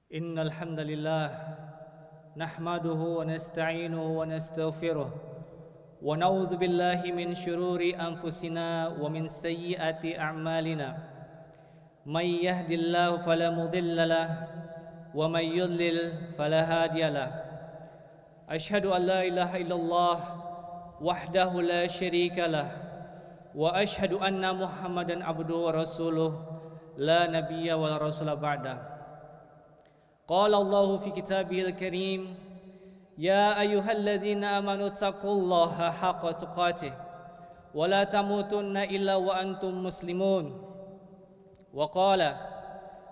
إن الحمد لله نحمده ونستعينه ونستغفره ونعوذ بالله من شرور أنفسنا ومن سيئات أعمالنا من يهد الله فلا مضل له ومن يضلل فلا هادي له أشهد أن لا إله إلا الله وحده لا شريك له وأشهد أن محمدا عبده ورسوله لا نبي ولا رسول بعده قال الله في كتابه الكريم يا أيها الذين آمنوا اتقوا الله حق تقاته ولا تموتن إلا وأنتم مسلمون وقال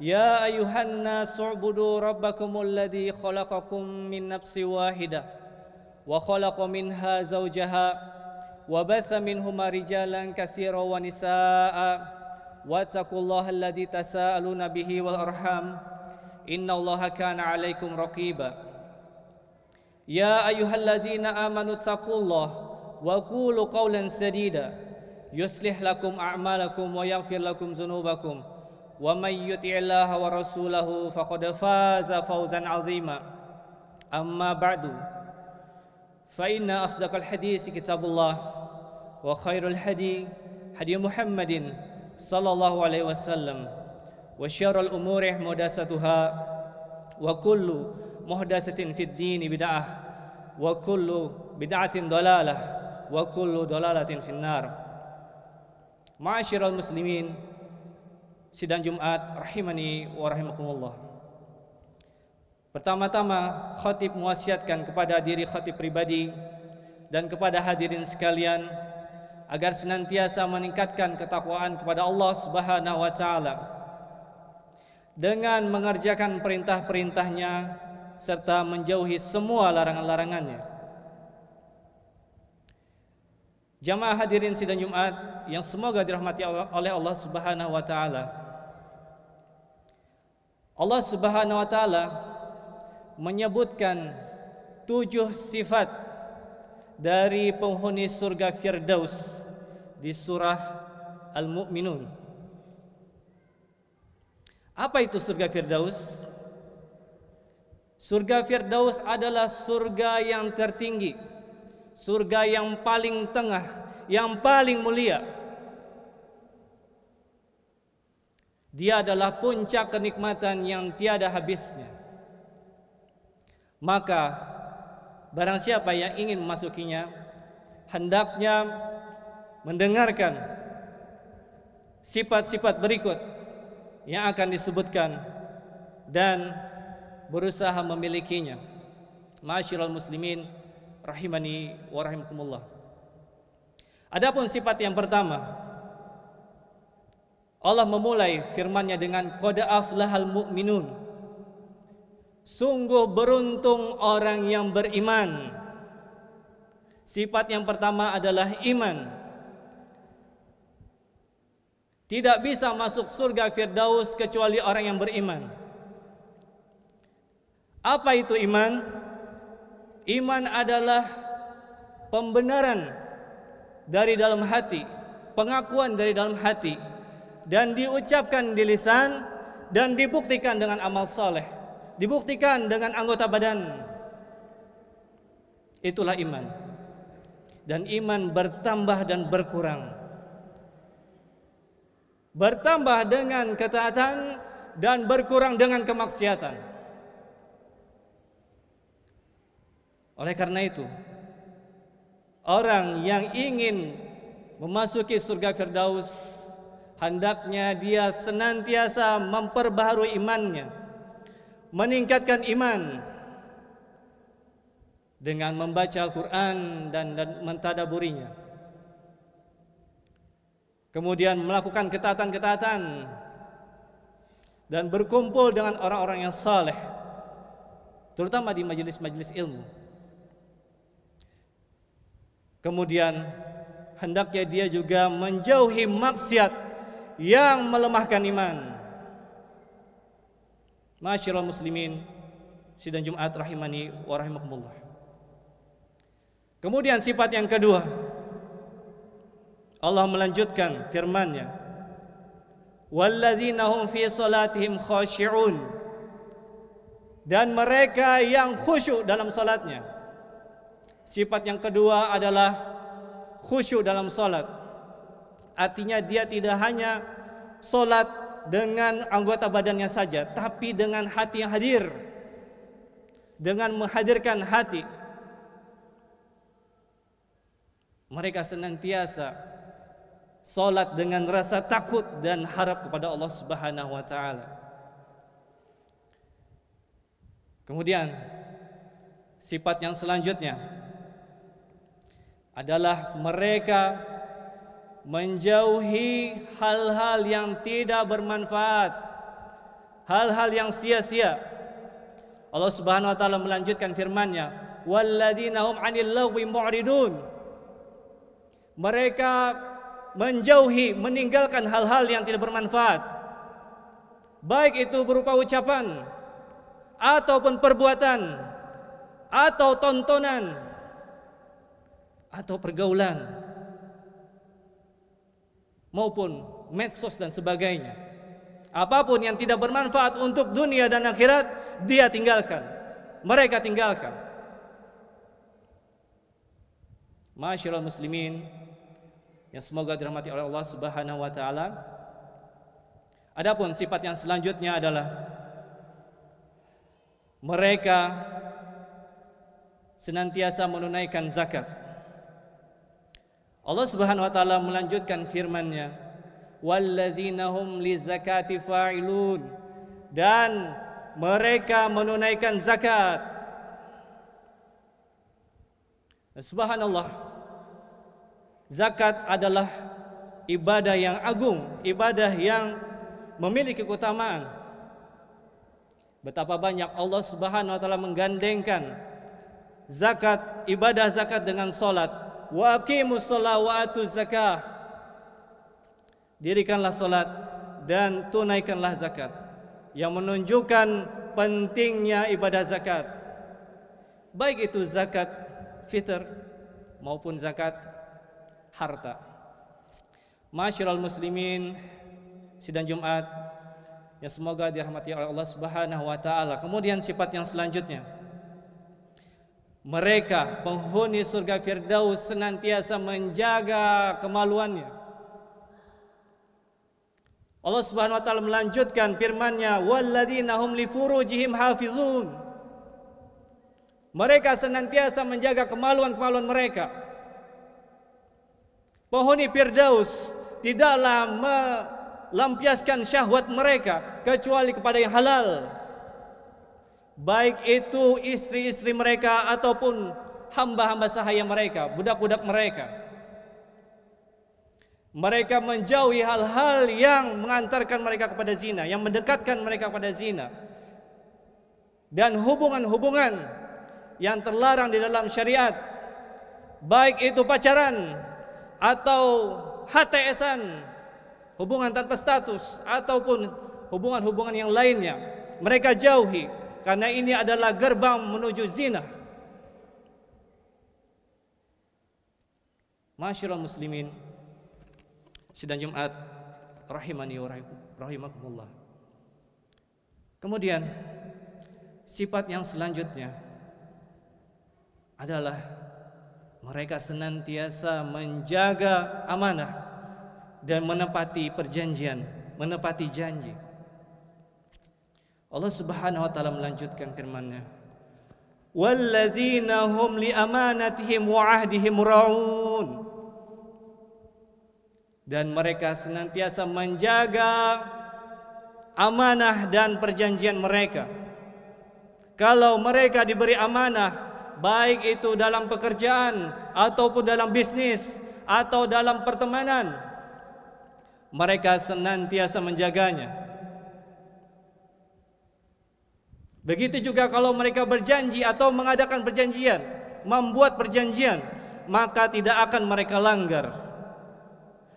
يا أيها الناس اعبدوا ربكم الذي خلقكم من نفس واحدة وخلق منها زوجها وبث منهما رجالا كثيرا ونساء واتقوا الله الذي تساءلون به والأرحام إن الله كان عليكم رقيبا يا أيها الذين آمنوا اتقوا الله وقولوا قولا سديدا يصلح لكم أعمالكم ويغفر لكم ذنوبكم ومن يطع الله ورسوله فقد فاز فوزا عظيما أما بعد فإن أصدق الحديث كتاب الله وخير الهدي هدي محمد صلى الله عليه وسلم وشر الأمور محدثاتها وكل محدثة في الدين بدعة وكل بدعة ضلالة وكل ضلالة في النار. Ma'asyiral muslimin, sidang Jumat rahimani wa rahimakumullah. Pertama-tama khatib mewasiatkan kepada diri khatib pribadi dan kepada hadirin sekalian agar senantiasa meningkatkan ketakwaan kepada Allah Subhanahu wa taala dengan mengerjakan perintah-perintahnya serta menjauhi semua larangan-larangannya. Jamaah hadirin sidang Jumat yang semoga dirahmati oleh Allah Subhanahu wa taala. Allah Subhanahu wa taala menyebutkan 7 sifat dari penghuni surga Firdaus di surah Al-Mu'minun. Apa itu surga Firdaus? Surga Firdaus adalah surga yang tertinggi, surga yang paling tengah, yang paling mulia. Dia adalah puncak kenikmatan yang tiada habisnya. Maka barang siapa yang ingin memasukinya, hendaknya mendengarkan sifat-sifat berikut yang akan disebutkan dan berusaha memilikinya. Ma'asyiral muslimin rahimani wa rahimakumullah. Adapun sifat yang pertama, Allah memulai firman-Nya dengan qad aflahal mu'minun. Sungguh beruntung orang yang beriman. Sifat yang pertama adalah iman. Tidak bisa masuk surga Firdaus kecuali orang yang beriman. Apa itu iman? Iman adalah pembenaran dari dalam hati, pengakuan dari dalam hati, dan diucapkan di lisan dan dibuktikan dengan amal soleh, dibuktikan dengan anggota badan. Itulah iman. Dan iman bertambah dan berkurang. Bertambah dengan ketaatan dan berkurang dengan kemaksiatan. Oleh karena itu, orang yang ingin memasuki surga Firdaus hendaknya dia senantiasa memperbaharui imannya, meningkatkan iman dengan membaca Al-Quran dan mentadaburinya. Kemudian melakukan ketaatan-ketaatan dan berkumpul dengan orang-orang yang saleh, terutama di majelis-majelis ilmu. Kemudian hendaknya dia juga menjauhi maksiat yang melemahkan iman. Ma'asyiral muslimin sidang Jumat rahimani wa rahimakumullah. Kemudian sifat yang kedua, Allah melanjutkan firman-Nya, walladzina hum fi salatihim khashi'un. dan mereka yang khusyuk dalam salatnya. Sifat yang kedua adalah khusyuk dalam salat. Artinya dia tidak hanya salat dengan anggota badannya saja, tapi dengan hati yang hadir, dengan menghadirkan hati. Mereka senantiasa salat dengan rasa takut dan harap kepada Allah Subhanahu wa taala. Kemudian sifat yang selanjutnya adalah mereka menjauhi hal-hal yang tidak bermanfaat, hal-hal yang sia-sia. Allah Subhanahu wa taala melanjutkan firman-Nya, "Walladzina hum 'anil lagwi mu'ridun." Mereka menjauhi, meninggalkan hal-hal yang tidak bermanfaat, baik itu berupa ucapan ataupun perbuatan atau tontonan atau pergaulan maupun medsos dan sebagainya. Apapun yang tidak bermanfaat untuk dunia dan akhirat, dia tinggalkan, mereka tinggalkan. Ma'asyiral muslimin yang semoga dirahmati oleh Allah Subhanahu wa taala. Adapun sifat yang selanjutnya adalah mereka senantiasa menunaikan zakat. Allah Subhanahu wa taala melanjutkan firman-Nya, "Wallazina hum lizakati fa'ilun." Dan mereka menunaikan zakat. Subhanallah. Zakat adalah ibadah yang agung, ibadah yang memiliki keutamaan. Betapa banyak Allah Subhanahu wa taala menggandengkan zakat, ibadah zakat dengan salat. Wa aqimus shalah wa atuz zakah. Dirikanlah salat dan tunaikanlah zakat, yang menunjukkan pentingnya ibadah zakat. Baik itu zakat fitr maupun zakat harta. Ma'asyiral muslimin, sidang Jumat yang semoga dirahmati oleh Allah Subhanahu wa taala. Kemudian sifat yang selanjutnya, mereka penghuni surga Firdaus senantiasa menjaga kemaluannya. Allah Subhanahu wa taala melanjutkan firman-Nya, "Walladzina hum li furujihim hafizun." Mereka senantiasa menjaga kemaluan-kemaluan mereka. Penghuni Firdaus tidaklah melampiaskan syahwat mereka kecuali kepada yang halal, baik itu istri-istri mereka ataupun hamba-hamba sahaya mereka, budak-budak mereka. Mereka menjauhi hal-hal yang mengantarkan mereka kepada zina, yang mendekatkan mereka kepada zina, dan hubungan-hubungan yang terlarang di dalam syariat, baik itu pacaran atau HTS-an, hubungan tanpa status, ataupun hubungan-hubungan yang lainnya. Mereka jauhi, karena ini adalah gerbang menuju zina. Ma'asyiral muslimin, sidang Jumat rahimani wa rahimakumullah. Kemudian sifat yang selanjutnya adalah mereka senantiasa menjaga amanah dan menepati perjanjian, menepati janji. Allah Subhanahu wa taala melanjutkan firman-Nya, "Wallazina hum li amanatihim wa ahdihim ra'un." Dan mereka senantiasa menjaga amanah dan perjanjian mereka. Kalau mereka diberi amanah, baik itu dalam pekerjaan ataupun dalam bisnis atau dalam pertemanan, mereka senantiasa menjaganya. Begitu juga kalau mereka berjanji atau mengadakan perjanjian, membuat perjanjian, maka tidak akan mereka langgar.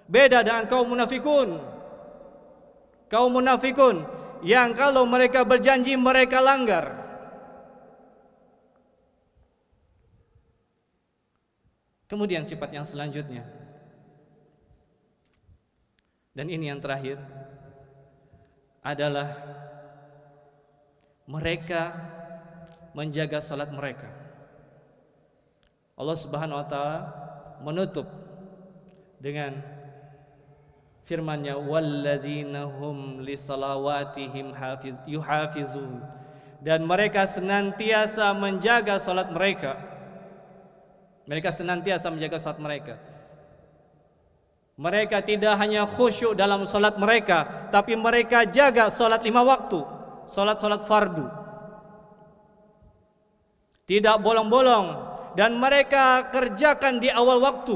Beda dengan kaum munafikun. Kaum munafikun yang kalau mereka berjanji mereka langgar. Kemudian sifat yang selanjutnya, dan ini yang terakhir, adalah mereka menjaga salat mereka. Allah Subhanahu wa taala menutup dengan firman-Nya, walladzina hum lisalawatihim yuhafizun, dan mereka senantiasa menjaga salat mereka. Mereka senantiasa menjaga salat mereka. Mereka tidak hanya khusyuk dalam salat mereka, tapi mereka jaga salat 5 waktu, salat-salat fardu. Tidak bolong-bolong, dan mereka kerjakan di awal waktu.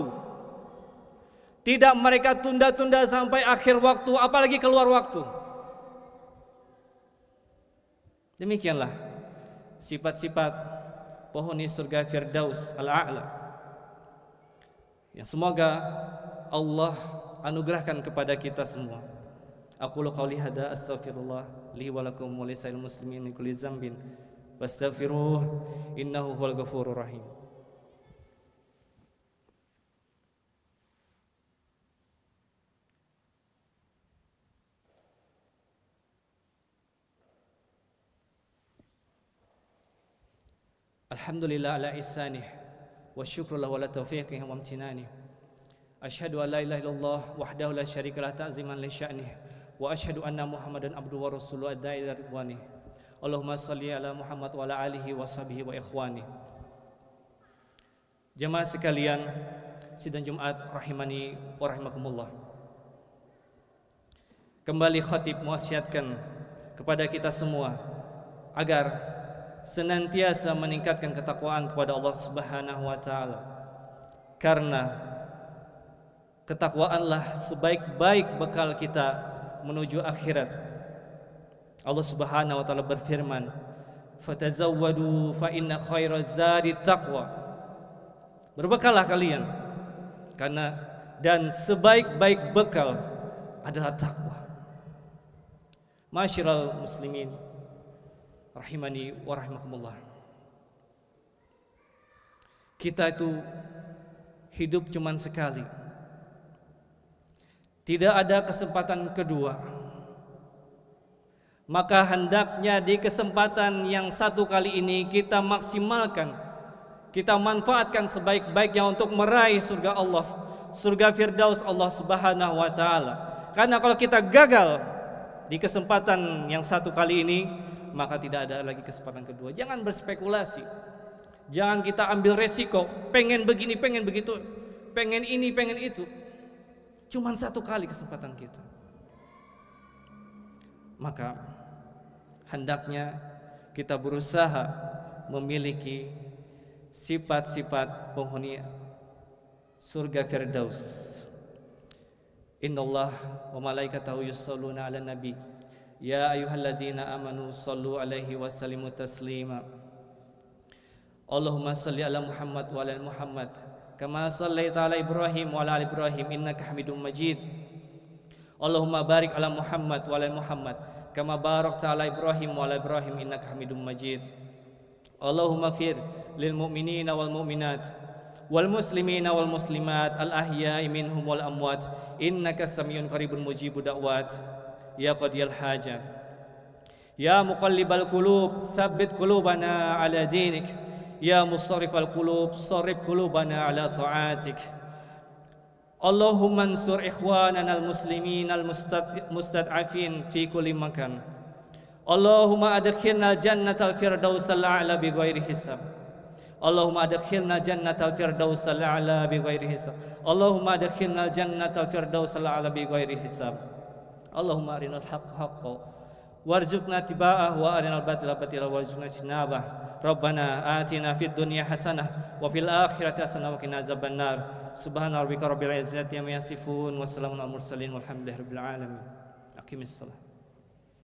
Tidak mereka tunda-tunda sampai akhir waktu, apalagi keluar waktu. Demikianlah sifat-sifat penghuni surga Firdaus al-A'la yang semoga Allah anugerahkan kepada kita semua. Aqulu qauli hadza astaghfirullah li wa lakum wa lisa'il muslimin min kulli dzambin fastaghfiruh innahu huwal ghafurur rahim. Alhamdulillah ala ihsanih wa syukru lahu ala taufiqihi wa amtinanih. Asyhadu an la ilaha illallah wahdahu la syarika lah ta'ziman li sya'nih, wa asyhadu anna Muhammadan abduhu wa rasuluhu ad-da'i ila ridwanih. Allahumma shalli ala Muhammad wa ala alihi wa sahbihi wa ikhwani. Jemaah sekalian, sidang Jumat rahimani wa rahimakumullah. Kembali khatib mewasiatkan kepada kita semua agar senantiasa meningkatkan ketakwaan kepada Allah Subhanahu wa taala. Karena ketakwaanlah sebaik-baik bekal kita menuju akhirat. Allah Subhanahu wa taala berfirman, "Fatazawwadu fa inna khairaz zadi taqwa." Berbekallah kalian karena dan sebaik-baik bekal adalah takwa. Masyiral muslimin rahimani wa rahimakumullah. Kita itu hidup cuman sekali. Tidak ada kesempatan kedua. Maka hendaknya di kesempatan yang satu kali ini kita maksimalkan, kita manfaatkan sebaik-baiknya untuk meraih surga Allah, surga Firdaus Allah Subhanahu wa taala. Karena kalau kita gagal di kesempatan yang satu kali ini, maka tidak ada lagi kesempatan kedua. Jangan berspekulasi. Jangan kita ambil resiko, pengen begini, pengen begitu, pengen ini, pengen itu. Cuman satu kali kesempatan kita. Maka hendaknya kita berusaha memiliki sifat-sifat penghuni surga Firdaus. Innallah wa malaikatahu yusholluna 'alan nabi. Ya ayyuhalladzina amanu shallu 'alaihi wa sallimu taslima. Allahumma shalli 'ala Muhammad wa 'ala Muhammad kama shallaita 'ala Ibrahim wa 'ala ali Ibrahim innaka Hamidum Majid. Allahumma barik 'ala Muhammad wa 'ala Muhammad kama barakta 'ala Ibrahim wa 'ala Ibrahim innaka Hamidum Majid. Allahumma fir lil mu'minina wal mu'minat wal muslimina wal muslimat al ahya'i minhum wal amwat innaka samiun qaribun mujibud da'wat ya qadiyal hajat. Ya muqallibal qulub tsabbit qulubana 'ala dinik. Ya musarrifal qulub sarrif qulubana 'ala ta'atik. Allahumma ansur ikhwanana al-muslimin al-mustad'afin fi kulli makan. Allahumma adkhilna jannatal firdausal a'la bighairi hisab. Allahumma adkhilna jannatal firdausal a'la bighairi hisab. Allahumma adkhilna jannatal firdausal a'la bighairi hisab. Allahumma arinal haqqa haqqan warzuqna ittiba'ah wa arinal batila batila warzuqna ijtinabah. Rabbana atina fid dunya hasanah wa fil akhirati hasanah wa qina azabannar. Subhana rabbika rabbil izzati amma yasifun wa salamun alal mursalin walhamdulillahi rabbil alamin. Aqimissalah.